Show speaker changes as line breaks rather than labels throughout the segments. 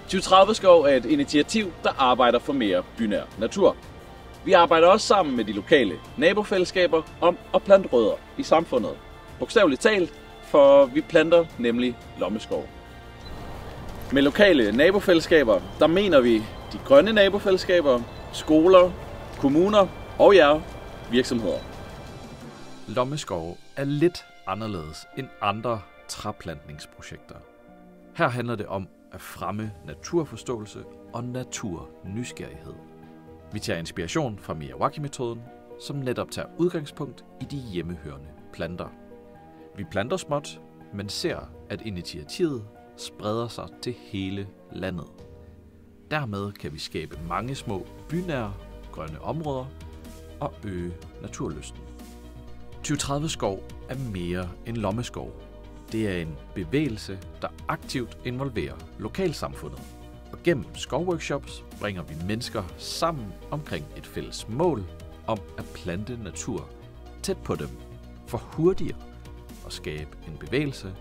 2030 Skov er et initiativ, der arbejder for mere bynær natur. Vi arbejder også sammen med de lokale nabofællesskaber om at plante rødder i samfundet. Bogstaveligt talt, for vi planter nemlig lommeskov. Med lokale nabofællesskaber, der mener vi de grønne nabofællesskaber, skoler, kommuner og jer virksomheder.
Lommeskov er lidt anderledes end andre træplantningsprojekter. Her handler det om at fremme naturforståelse og naturnysgerrighed. Vi tager inspiration fra Miyawaki-metoden, som netop tager udgangspunkt i de hjemmehørende planter. Vi planter småt, men ser, at initiativet spreder sig til hele landet. Dermed kan vi skabe mange små bynære grønne områder og øge naturlysten. 2030 Skov er mere end lommeskov. Det er en bevægelse, der aktivt involverer lokalsamfundet. Og gennem skovworkshops bringer vi mennesker sammen omkring et fælles mål om at plante natur tæt på dem for hurtigere at skabe en bevægelse,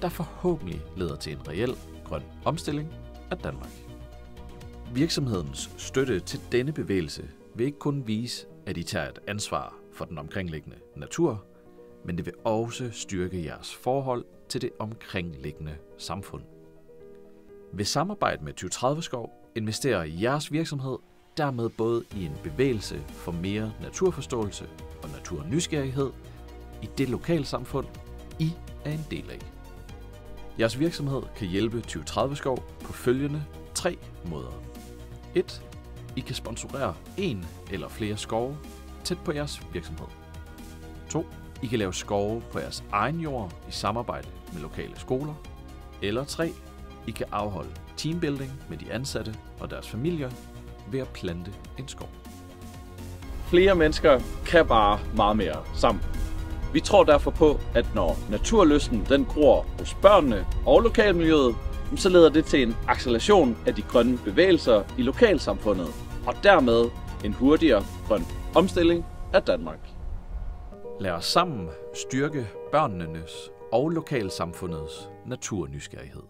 der forhåbentlig leder til en reel grøn omstilling af Danmark. Virksomhedens støtte til denne bevægelse vil ikke kun vise, at I tager et ansvar for den omkringliggende natur, men det vil også styrke jeres forhold til det omkringliggende samfund. Ved samarbejde med 2030 Skov investerer jeres virksomhed dermed både i en bevægelse for mere naturforståelse og naturnysgerrighed i det lokalsamfund, I er en del af. Jeres virksomhed kan hjælpe 2030 Skov på følgende 3 måder. 1. I kan sponsorere en eller flere skove tæt på jeres virksomhed. 2. I kan lave skove på jeres egen jord i samarbejde med lokale skoler. Eller 3. I kan afholde teambuilding med de ansatte og deres familier ved at plante en skov.
Flere mennesker kan bare meget mere sammen. Vi tror derfor på, at når naturlysten den gror hos børnene og lokalmiljøet, så leder det til en acceleration af de grønne bevægelser i lokalsamfundet, og dermed en hurtigere grøn omstilling af Danmark.
Lad os sammen styrke børnenes og lokalsamfundets naturnysgerrighed.